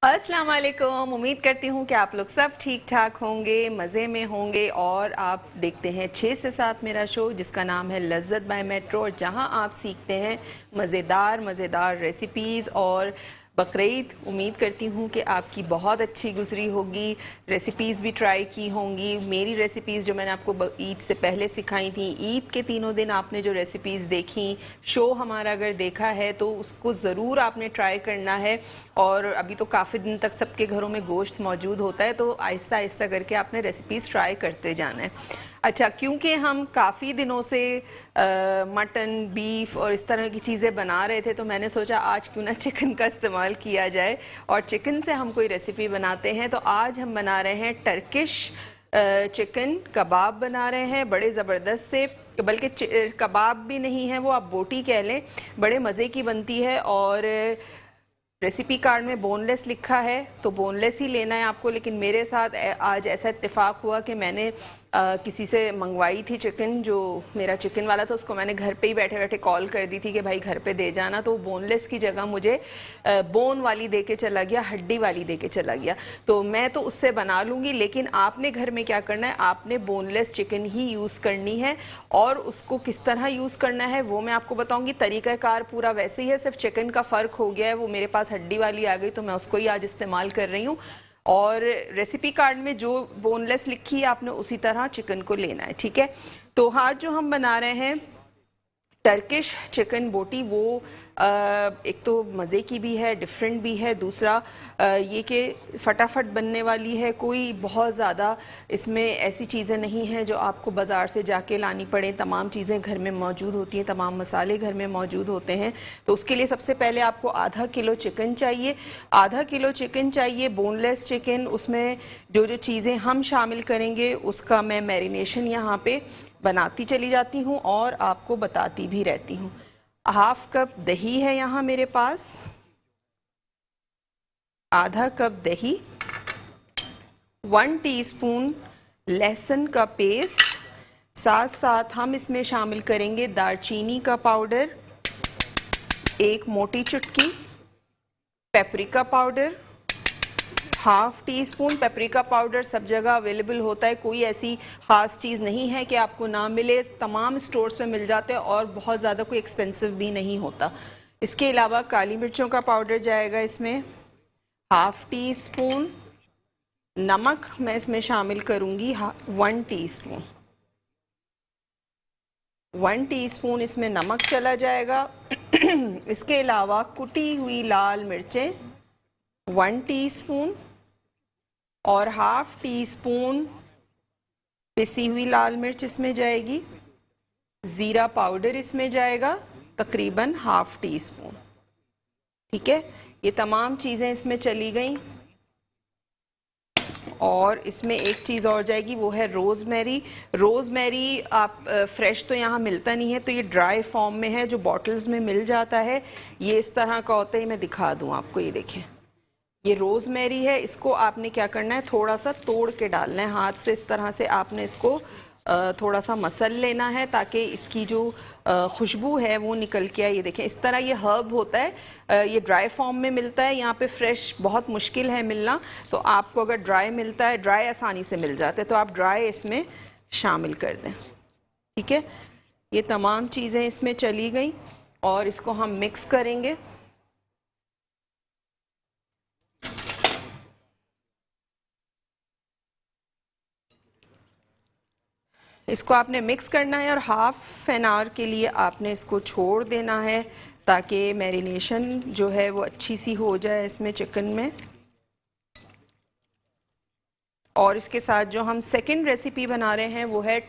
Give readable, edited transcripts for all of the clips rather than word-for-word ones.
अस्सलाम वालेकुम। उम्मीद करती हूँ कि आप लोग सब ठीक ठाक होंगे, मज़े में होंगे और आप देखते हैं 6 से 7 मेरा शो जिसका नाम है लज़्ज़त बाय मेट्रो, और जहाँ आप सीखते हैं मज़ेदार रेसिपीज़। और बकरीद उम्मीद करती हूँ कि आपकी बहुत अच्छी गुजरी होगी, रेसिपीज़ भी ट्राई की होंगी। मेरी रेसिपीज़ जो मैंने आपको ईद से पहले सिखाई थी, ईद के तीनों दिन आपने जो रेसिपीज़ देखी, शो हमारा अगर देखा है तो उसको ज़रूर आपने ट्राई करना है। और अभी तो काफ़ी दिन तक सबके घरों में गोश्त मौजूद होता है, तो आहिस्ता आहिस्ता करके आपने रेसिपीज़ ट्राई करते जाना है। अच्छा, क्योंकि हम काफ़ी दिनों से मटन, बीफ और इस तरह की चीज़ें बना रहे थे, तो मैंने सोचा आज क्यों ना चिकन का इस्तेमाल किया जाए और चिकन से हम कोई रेसिपी बनाते हैं। तो आज हम बना रहे हैं टर्किश चिकन कबाब बना रहे हैं, बड़े ज़बरदस्त से, बल्कि कबाब भी नहीं है वो, आप बोटी कह लें, बड़े मज़े की बनती है। और रेसिपी कार्ड में बोनलेस लिखा है तो बोनलेस ही लेना है आपको, लेकिन मेरे साथ आज ऐसा इत्तेफाक हुआ कि मैंने किसी से मंगवाई थी चिकन, जो मेरा चिकन वाला था उसको मैंने घर पे ही बैठे बैठे कॉल कर दी थी कि भाई घर पे दे जाना, तो बोनलेस की जगह मुझे बोन वाली दे के चला गया, हड्डी वाली दे के चला गया। तो मैं तो उससे बना लूँगी, लेकिन आपने घर में क्या करना है, आपने बोनलेस चिकन ही यूज़ करनी है। और उसको किस तरह यूज़ करना है वो मैं आपको बताऊँगी। तरीक़ाकार पूरा वैसे ही है, सिर्फ चिकन का फ़र्क हो गया है, वो मेरे पास हड्डी वाली आ गई तो मैं उसको ही आज इस्तेमाल कर रही हूँ। और रेसिपी कार्ड में जो बोनलेस लिखी है आपने उसी तरह चिकन को लेना है, ठीक है। तो आज जो हम बना रहे हैं टर्किश चिकन बोटी, वो एक तो मज़े की भी है, डिफरेंट भी है, दूसरा ये कि फटाफट बनने वाली है। कोई बहुत ज़्यादा इसमें ऐसी चीज़ें नहीं हैं जो आपको बाज़ार से जाके लानी पड़े, तमाम चीज़ें घर में मौजूद होती हैं, तमाम मसाले घर में मौजूद होते हैं। तो उसके लिए सबसे पहले आपको आधा किलो चिकन चाहिए, आधा किलो चिकन चाहिए, बोनलेस चिकन। उसमें जो जो चीज़ें हम शामिल करेंगे उसका मैं मैरिनेशन यहाँ पे बनाती चली जाती हूँ और आपको बताती भी रहती हूँ। हाफ कप दही है यहाँ मेरे पास, आधा कप दही, 1 टीस्पून लहसुन का पेस्ट, साथ साथ हम इसमें शामिल करेंगे दालचीनी का पाउडर, 1 मोटी चुटकी paprika powder, half tea spoon. Paprika powder सब जगह अवेलेबल होता है, कोई ऐसी ख़ास चीज़ नहीं है कि आपको ना मिले, तमाम स्टोर्स में मिल जाते हैं और बहुत ज़्यादा कोई एक्सपेंसिव भी नहीं होता। इसके अलावा काली मिर्चों का पाउडर जाएगा इसमें, हाफ टी स्पून। नमक मैं इसमें शामिल करूँगी 1 टीस्पून, 1 टीस्पून इसमें नमक चला जाएगा। इसके अलावा कुटी हुई लाल मिर्चें 1 टीस्पून और हाफ टी स्पून पिसी हुई लाल मिर्च इसमें जाएगी। ज़ीरा पाउडर इसमें जाएगा तकरीबन हाफ टी स्पून, ठीक है। ये तमाम चीज़ें इसमें चली गई। और इसमें एक चीज़ और जाएगी, वो है रोज़मेरी। रोज़मेरी आप फ्रेश तो यहाँ मिलता नहीं है, तो ये ड्राई फॉर्म में है, जो बॉटल्स में मिल जाता है। ये इस तरह का होता है, मैं दिखा दूँ आपको, ये देखें, ये रोज़मेरी है। इसको आपने क्या करना है, थोड़ा सा तोड़ के डालना है हाथ से, इस तरह से आपने इसको थोड़ा सा मसल लेना है ताकि इसकी जो खुशबू है वो निकल के आए। ये देखें, इस तरह ये हर्ब होता है, ये ड्राई फॉर्म में मिलता है, यहाँ पे फ्रेश बहुत मुश्किल है मिलना। तो आपको अगर ड्राई मिलता है, ड्राई आसानी से मिल जाता है, तो आप ड्राई इसमें शामिल कर दें, ठीक है। ये तमाम चीज़ें इसमें चली गई और इसको हम मिक्स करेंगे। इसको आपने मिक्स करना है और हाफ एन आवर के लिए आपने इसको छोड़ देना है ताकि मैरिनेशन जो है वो अच्छी सी हो जाए इसमें चिकन में। और इसके साथ जो हम सेकंड रेसिपी बना रहे हैं वो है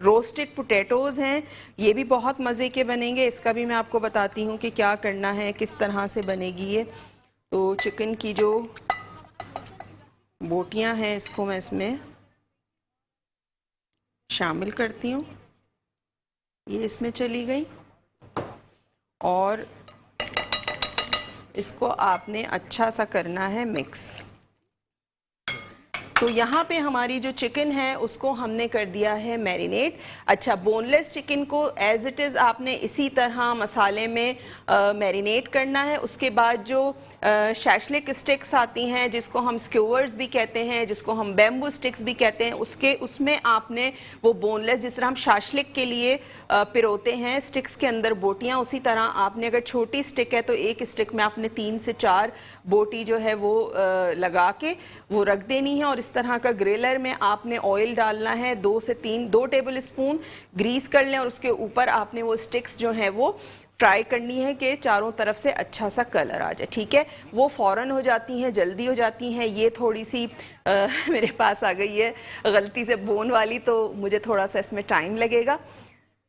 रोस्टेड पोटैटोज़ हैं। ये भी बहुत मज़े के बनेंगे, इसका भी मैं आपको बताती हूँ कि क्या करना है, किस तरह से बनेगी ये। तो चिकन की जो बोटियाँ हैं इसको मैं इसमें शामिल करती हूँ, ये इसमें चली गई। और इसको आपने अच्छा सा करना है मिक्स। तो यहाँ पे हमारी जो चिकन है उसको हमने कर दिया है मैरिनेट। अच्छा, बोनलेस चिकन को एज इट इज़ आपने इसी तरह मसाले में मैरिनेट करना है। उसके बाद जो शैशलिक स्टिक्स आती हैं, जिसको हम स्क्यूवर्स भी कहते हैं, जिसको हम बैम्बू स्टिक्स भी कहते हैं, उसमें आपने वो बोनलेस, जिस तरह हम शाशलिक के लिए पिरोते हैं स्टिक्स के अंदर बोटियाँ, उसी तरह आपने अगर छोटी स्टिक है तो एक स्टिक में आपने 3 से 4 बोटी जो है वो लगा के वो रख देनी है। और इस तरह का ग्रिलर में आपने ऑयल डालना है 2 टेबल स्पून ग्रीस कर लें, और उसके ऊपर आपने वो स्टिक्स जो हैं वो फ्राई करनी है कि चारों तरफ से अच्छा सा कलर आ जाए। ठीक है, वो फ़ौरन हो जाती हैं, जल्दी हो जाती हैं। ये थोड़ी सी मेरे पास आ गई है गलती से बोन वाली, तो मुझे थोड़ा सा इसमें टाइम लगेगा।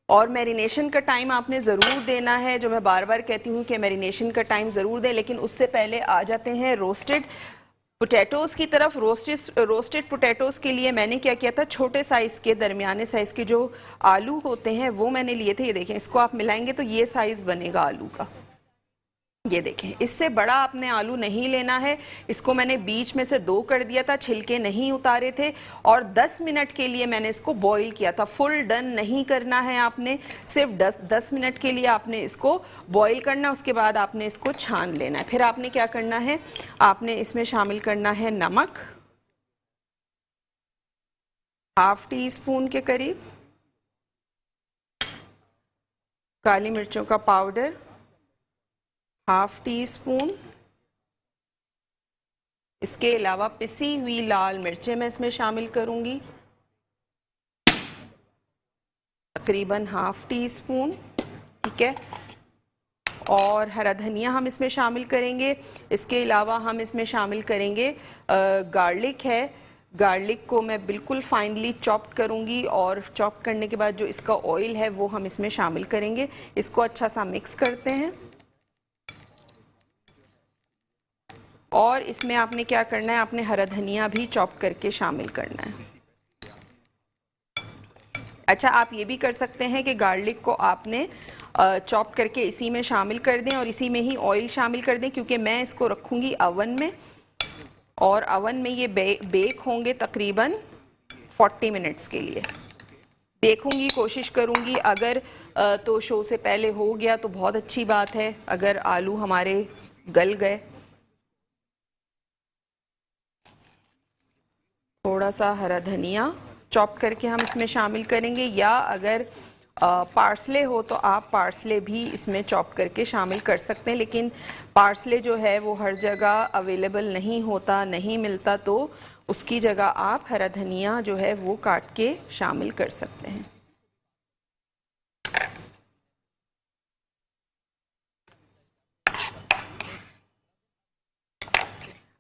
और मैरिनेशन का टाइम आपने ज़रूर देना है, जो मैं बार बार कहती हूँ कि मैरिनेशन का टाइम ज़रूर दें। लेकिन उससे पहले आ जाते हैं रोस्टेड पोटैटोज़ की तरफ। रोस्टेड पोटैटोज़ के लिए मैंने क्या किया था, छोटे साइज़ के, दरमियाने साइज़ के जो आलू होते हैं वो मैंने लिए थे। ये देखें, इसको आप मिलाएंगे तो ये साइज़ बनेगा आलू का। ये देखें, इससे बड़ा आपने आलू नहीं लेना है। इसको मैंने बीच में से 2 कर दिया था, छिलके नहीं उतारे थे, और 10 मिनट के लिए मैंने इसको बॉईल किया था। फुल डन नहीं करना है आपने, सिर्फ 10 मिनट के लिए आपने इसको बॉईल करना। उसके बाद आपने इसको छान लेना है। फिर आपने क्या करना है, आपने इसमें शामिल करना है नमक, ½ टीस्पून के करीब, काली मिर्चों का पाउडर ½ टीस्पून, इसके अलावा पिसी हुई लाल मिर्चें मैं इसमें शामिल करूंगी, तकरीबन ½ टीस्पून। ठीक है, और हरा धनिया हम इसमें शामिल करेंगे। इसके अलावा हम इसमें शामिल करेंगे गार्लिक है। गार्लिक को मैं बिल्कुल फाइनली चॉप करूंगी, और चॉप करने के बाद जो इसका ऑयल है वो हम इसमें शामिल करेंगे। इसको अच्छा सा मिक्स करते हैं। और इसमें आपने क्या करना है, आपने हरा धनिया भी चॉप करके शामिल करना है। अच्छा, आप ये भी कर सकते हैं कि गार्लिक को आपने चॉप करके इसी में शामिल कर दें और इसी में ही ऑयल शामिल कर दें, क्योंकि मैं इसको रखूँगी अवन में, और अवन में ये बेक होंगे तकरीबन 40 मिनट्स के लिए। देखूँगी, कोशिश करूँगी, अगर तो शो से पहले हो गया तो बहुत अच्छी बात है, अगर आलू हमारे गल गए। थोड़ा सा हरा धनिया चॉप करके हम इसमें शामिल करेंगे, या अगर पार्सले हो तो आप पार्सले भी इसमें चॉप करके शामिल कर सकते हैं। लेकिन पार्सले जो है वो हर जगह अवेलेबल नहीं होता, नहीं मिलता, तो उसकी जगह आप हरा धनिया जो है वो काट के शामिल कर सकते हैं।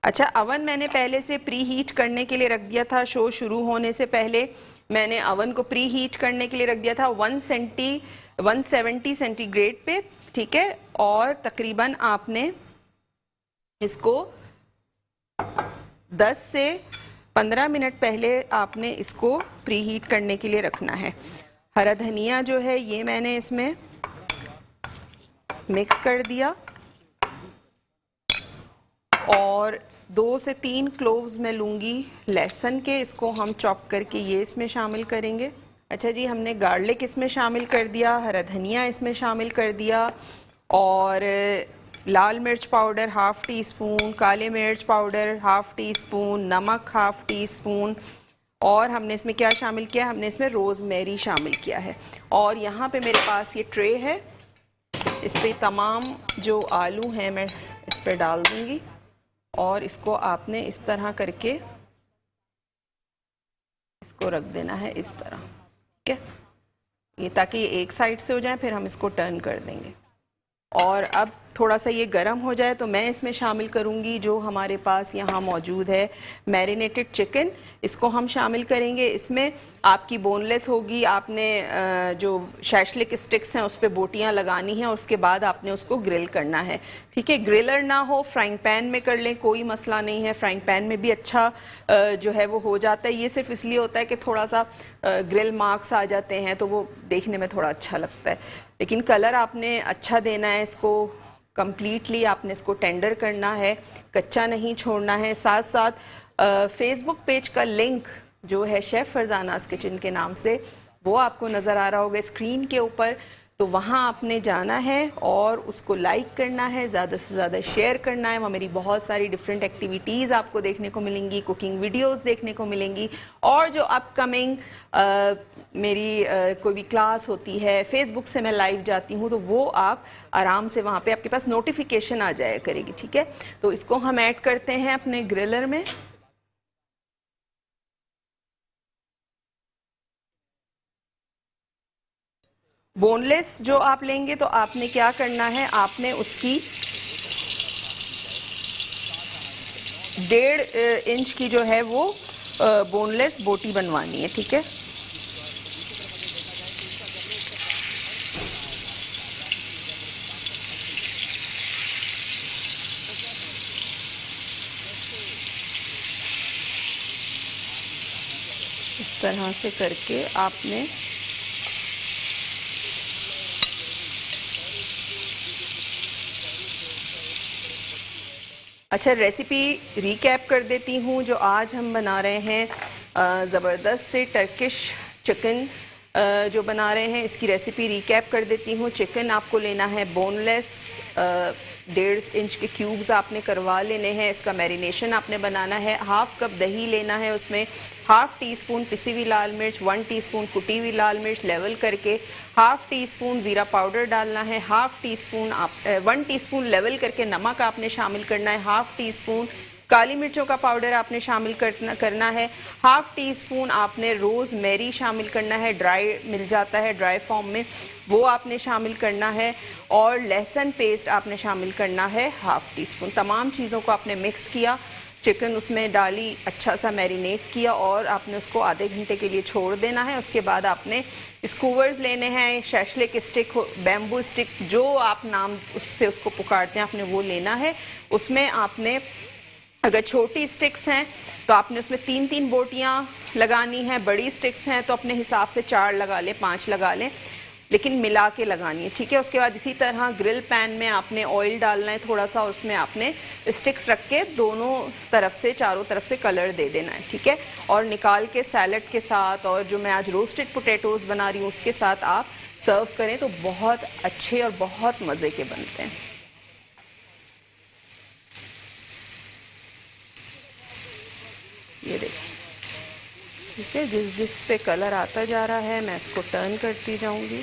अच्छा, अवन मैंने पहले से प्री हीट करने के लिए रख दिया था। शो शुरू होने से पहले मैंने अवन को प्री हीट करने के लिए रख दिया था 170 सेंटीग्रेड पे। ठीक है, और तकरीबन आपने इसको 10 से 15 मिनट पहले आपने इसको प्री हीट करने के लिए रखना है। हरा धनिया जो है ये मैंने इसमें मिक्स कर दिया, और 2 से 3 क्लोव्स मैं लूँगी लहसुन के, इसको हम चॉप करके ये इसमें शामिल करेंगे। अच्छा जी, हमने गार्लिक इसमें शामिल कर दिया, हरा धनिया इसमें शामिल कर दिया, और लाल मिर्च पाउडर ½ टीस्पून, काले मिर्च पाउडर ½ टीस्पून, नमक ½ टीस्पून, और हमने इसमें क्या शामिल किया, हमने इसमें रोज़मेरी शामिल किया है। और यहाँ पे मेरे पास ये ट्रे है, इस पर तमाम जो आलू हैं मैं इस पर डाल दूँगी, और इसको आपने इस तरह करके इसको रख देना है इस तरह। ठीक है, ये ताकि ये एक साइड से हो जाए, फिर हम इसको टर्न कर देंगे। और अब थोड़ा सा ये गर्म हो जाए तो मैं इसमें शामिल करूँगी जो हमारे पास यहाँ मौजूद है मैरिनेटेड चिकन, इसको हम शामिल करेंगे। इसमें आपकी बोनलेस होगी, आपने जो शैशलिक स्टिक्स हैं उस पर बोटियाँ लगानी हैं, और उसके बाद आपने उसको ग्रिल करना है। ठीक है, ग्रिलर ना हो फ्राइंग पैन में कर लें, कोई मसला नहीं है, फ्राइंग पैन में भी अच्छा जो है वो हो जाता है। ये सिर्फ इसलिए होता है कि थोड़ा सा ग्रिल मार्क्स आ जाते हैं तो वो देखने में थोड़ा अच्छा लगता है, लेकिन कलर आपने अच्छा देना है, इसको कंप्लीटली आपने इसको टेंडर करना है, कच्चा नहीं छोड़ना है। साथ साथ फेसबुक पेज का लिंक जो है शेफ़ फरजानास किचन के नाम से, वो आपको नज़र आ रहा होगा स्क्रीन के ऊपर। तो वहाँ आपने जाना है और उसको लाइक करना है, ज़्यादा से ज़्यादा शेयर करना है। वहाँ मेरी बहुत सारी डिफरेंट एक्टिविटीज़ आपको देखने को मिलेंगी, कुकिंग वीडियोस देखने को मिलेंगी, और जो अपकमिंग मेरी कोई भी क्लास होती है, फेसबुक से मैं लाइव जाती हूँ, तो वो आप आराम से वहाँ पे आपके पास नोटिफिकेशन आ जाया करेगी। ठीक है, तो इसको हम ऐड करते हैं अपने ग्रिलर में। बोनलेस जो आप लेंगे तो आपने क्या करना है, आपने उसकी 1.5 इंच की जो है वो बोनलेस बोटी बनवानी है। ठीक है, इस तरह से करके आपने अच्छा, रेसिपी रीकैप कर देती हूँ। जो आज हम बना रहे हैं ज़बरदस्त से टर्किश चिकन जो बना रहे हैं, इसकी रेसिपी रीकैप कर देती हूँ। चिकन आपको लेना है बोनलेस, 1.5 इंच के क्यूब्स आपने करवा लेने हैं। इसका मैरिनेशन आपने बनाना है। हाफ़ कप दही लेना है, उसमें हाफ़ टी स्पून पिसी हुई लाल मिर्च, 1 टीस्पून कुटी हुई लाल मिर्च लेवल करके, हाफ़ टी स्पून ज़ीरा पाउडर डालना है, half tea spoon 1 teaspoon level करके नमक आपने शामिल करना है, हाफ़ टी स्पून काली मिर्चों का पाउडर आपने शामिल करना है, हाफ़ टी स्पून आपने रोज़ मेरी शामिल करना है, ड्राई मिल जाता है ड्राई फॉर्म में, वो आपने शामिल करना है, और लहसुन पेस्ट आपने शामिल करना है हाफ़ टी स्पून। तमाम चीज़ों को आपने मिक्स किया, चिकन उसमें डाली, अच्छा सा मैरिनेट किया, और आपने उसको आधे घंटे के लिए छोड़ देना है। उसके बाद आपने स्कूवर्स लेने हैं, शैशलिक स्टिक, बैम्बू स्टिक, जो आप नाम उससे उसको पुकारते हैं, आपने वो लेना है। उसमें आपने, अगर छोटी स्टिक्स हैं तो आपने उसमें 3-3 बोटियां लगानी है, बड़ी स्टिक्स हैं तो अपने हिसाब से 4 लगा लें, 5 लगा लें, लेकिन मिला के लगानी है। ठीक है, उसके बाद इसी तरह ग्रिल पैन में आपने ऑयल डालना है थोड़ा सा, और उसमें आपने स्टिक्स रख के दोनों तरफ से, चारों तरफ से कलर दे देना है। ठीक है, और निकाल के सैलड के साथ, और जो मैं आज रोस्टेड पोटैटोज़ बना रही हूँ उसके साथ आप सर्व करें तो बहुत अच्छे और बहुत मज़े के बनते हैं। ये देखिए, ठीक है, जिस पे कलर आता जा रहा है मैं इसको टर्न करती जाऊंगी।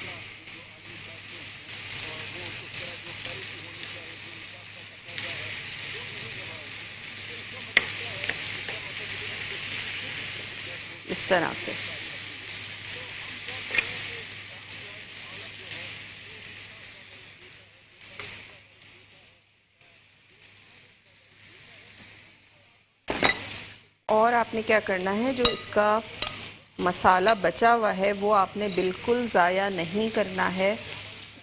इस तरह से और आपने क्या करना है, जो इसका मसाला बचा हुआ है वो आपने बिल्कुल ज़ाया नहीं करना है।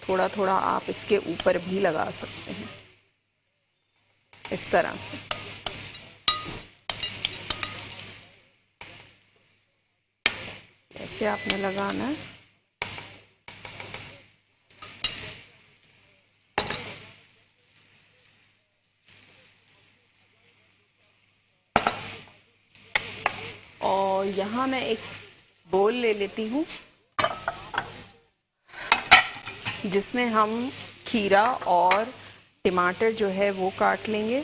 थोड़ा थोड़ा आप इसके ऊपर भी लगा सकते हैं, इस तरह से। ऐसे आपने लगाना है। और यहाँ मैं एक बोल ले लेती हूँ जिसमें हम खीरा और टमाटर जो है वो काट लेंगे।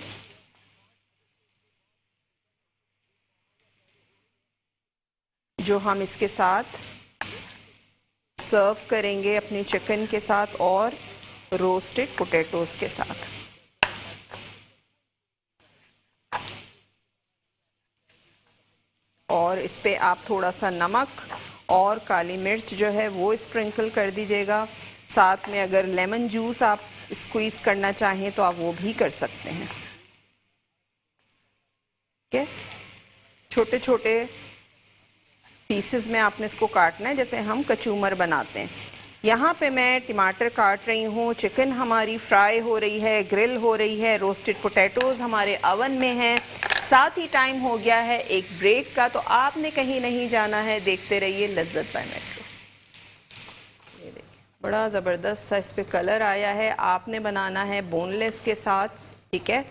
जो हम इसके साथ सर्व करेंगे अपने चिकन के साथ और रोस्टेड पोटैटोज के साथ। और इस पे आप थोड़ा सा नमक और काली मिर्च जो है वो स्प्रिंकल कर दीजिएगा। साथ में अगर लेमन जूस आप स्क्वीज़ करना चाहें तो आप वो भी कर सकते हैं। ठीक है, छोटे छोटे पीसेस में आपने इसको काटना है जैसे हम कचूमर बनाते हैं। यहाँ पे मैं टमाटर काट रही हूँ, चिकन हमारी फ्राई हो रही है, ग्रिल हो रही है, रोस्टेड पोटैटोज़ हमारे अवन में हैं। साथ ही टाइम हो गया है एक ब्रेक का, तो आपने कहीं नहीं जाना है, देखते रहिए लज्जत बाय मेट्रो। ये देखिए, बड़ा ज़बरदस्त सा इस पर कलर आया है। आपने बनाना है बोनलेस के साथ। ठीक है,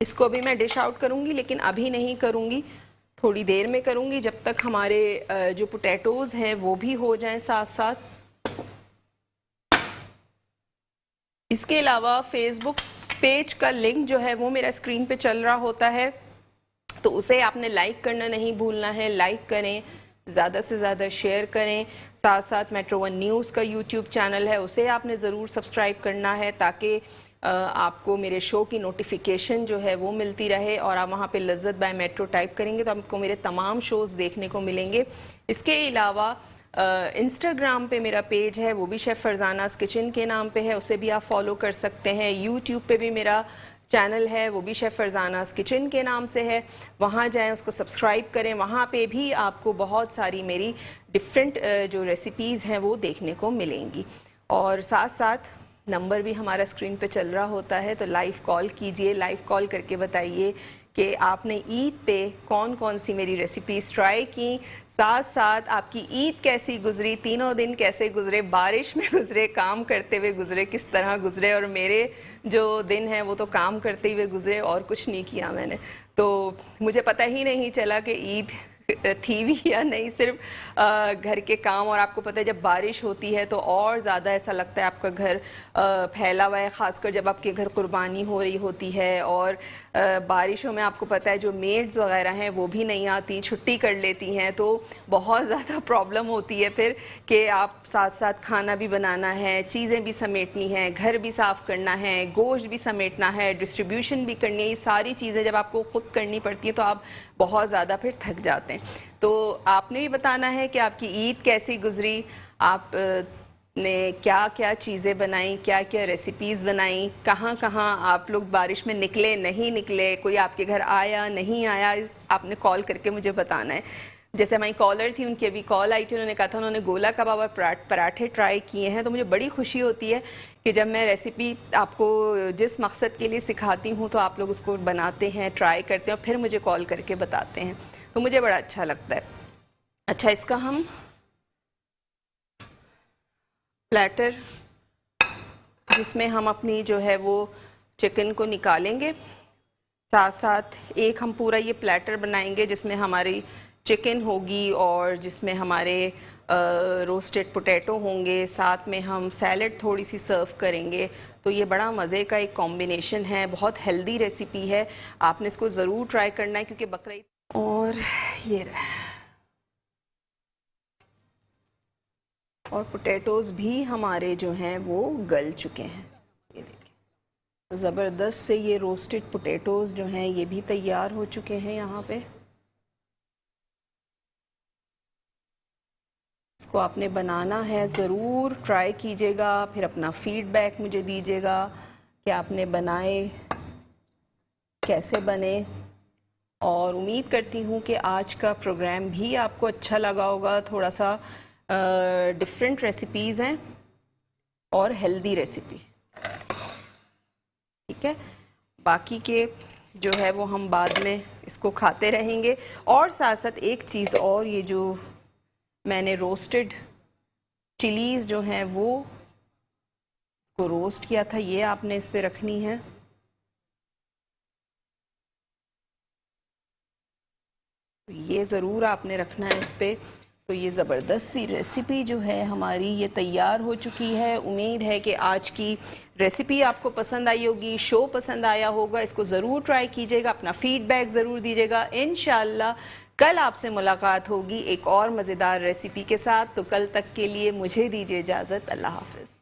इसको भी मैं डिश आउट करूँगी, लेकिन अभी नहीं करूँगी, थोड़ी देर में करूँगी, जब तक हमारे जो पोटैटोज़ हैं वो भी हो जाएं साथ साथ। इसके अलावा फेसबुक पेज का लिंक जो है वो मेरा स्क्रीन पे चल रहा होता है, तो उसे आपने लाइक करना नहीं भूलना है। लाइक करें, ज़्यादा से ज़्यादा शेयर करें। साथ साथ मेट्रो वन न्यूज़ का यूट्यूब चैनल है, उसे आपने ज़रूर सब्सक्राइब करना है, ताकि आपको मेरे शो की नोटिफिकेशन जो है वो मिलती रहे। और आप वहाँ पे लज़्ज़त बाय मेट्रो टाइप करेंगे तो आपको मेरे तमाम शोज़ देखने को मिलेंगे। इसके अलावा इंस्टाग्राम पे मेरा पेज है, वो भी शेफ़ फरजानास किचन के नाम पे है, उसे भी आप फॉलो कर सकते हैं। यूट्यूब पे भी मेरा चैनल है, वो भी शेफ़ फरजानास किचन के नाम से है, वहाँ जाएं, उसको सब्सक्राइब करें। वहाँ पे भी आपको बहुत सारी मेरी डिफरेंट जो रेसिपीज़ हैं वो देखने को मिलेंगी। और साथ साथ नंबर भी हमारा स्क्रीन पे चल रहा होता है, तो लाइव कॉल कीजिए, लाइव कॉल करके बताइए कि आपने ईद पे कौन कौन सी मेरी रेसिपीज़ ट्राई की। साथ साथ आपकी ईद कैसी गुजरी, तीनों दिन कैसे गुजरे, बारिश में गुजरे, काम करते हुए गुजरे, किस तरह गुजरे। और मेरे जो दिन हैं वो तो काम करते हुए गुजरे, और कुछ नहीं किया मैंने, तो मुझे पता ही नहीं चला कि ईद थी भी या नहीं, सिर्फ घर के काम। और आपको पता है जब बारिश होती है तो और ज़्यादा ऐसा लगता है आपका घर फैला हुआ है, ख़ासकर जब आपके घर कुर्बानी हो रही होती है। और बारिशों में आपको पता है जो मेड्स वगैरह हैं वो भी नहीं आती, छुट्टी कर लेती हैं, तो बहुत ज़्यादा प्रॉब्लम होती है फिर कि आप साथ साथ खाना भी बनाना है, चीज़ें भी समेटनी हैं, घर भी साफ़ करना है, गोश्त भी समेटना है, डिस्ट्रीब्यूशन भी करनी है। ये सारी चीज़ें जब आपको ख़ुद करनी पड़ती है तो आप बहुत ज़्यादा फिर थक जाते हैं। तो आपने भी बताना है कि आपकी ईद कैसी गुजरी, आप ने क्या क्या चीज़ें बनाई, क्या क्या रेसिपीज़ बनाई, कहाँ कहाँ आप लोग बारिश में निकले, नहीं निकले, कोई आपके घर आया नहीं आया, आपने कॉल करके मुझे बताना है। जैसे हमारी कॉलर थी, उनकी अभी कॉल आई थी, उन्होंने कहा था उन्होंने गोला कबाब और पराठे ट्राई किए हैं। तो मुझे बड़ी खुशी होती है कि जब मैं रेसिपी आपको जिस मकसद के लिए सिखाती हूँ तो आप लोग उसको बनाते हैं, ट्राई करते हैं और फिर मुझे कॉल करके बताते हैं, तो मुझे बड़ा अच्छा लगता है। अच्छा, इसका हम प्लेटर जिसमें हम अपनी जो है वो चिकन को निकालेंगे, साथ साथ एक हम पूरा ये प्लेटर बनाएंगे जिसमें हमारी चिकन होगी और जिसमें हमारे रोस्टेड पोटैटो होंगे, साथ में हम सैलड थोड़ी सी सर्व करेंगे। तो ये बड़ा मज़े का एक कॉम्बिनेशन है, बहुत हेल्दी रेसिपी है, आपने इसको ज़रूर ट्राई करना है क्योंकि बकरीद। और ये रहा, और पोटैटोज़ भी हमारे जो हैं वो गल चुके हैं, ये देखिए ज़बरदस्त से ये रोस्टेड पोटैटोज़ जो हैं ये भी तैयार हो चुके हैं यहाँ पे। इसको आपने बनाना है, ज़रूर ट्राई कीजिएगा, फिर अपना फीडबैक मुझे दीजिएगा कि आपने बनाए, कैसे बने। और उम्मीद करती हूँ कि आज का प्रोग्राम भी आपको अच्छा लगा होगा। थोड़ा सा डिफरेंट रेसिपीज़ हैं और हेल्दी रेसिपी, ठीक है। बाकी के जो है वो हम बाद में इसको खाते रहेंगे। और साथ साथ एक चीज़ और, ये जो मैंने रोस्टेड चिलीज़ जो हैं वो को रोस्ट किया था, ये आपने इस पे रखनी है। ये ज़रूर आपने रखना है इस पे। तो ये ज़बरदस्त सी रेसिपी जो है हमारी ये तैयार हो चुकी है। उम्मीद है कि आज की रेसिपी आपको पसंद आई होगी, शो पसंद आया होगा। इसको ज़रूर ट्राई कीजिएगा, अपना फीडबैक ज़रूर दीजिएगा। इंशाअल्लाह कल आपसे मुलाकात होगी एक और मज़ेदार रेसिपी के साथ। तो कल तक के लिए मुझे दीजिए इजाज़त। अल्लाह हाफ़िज़।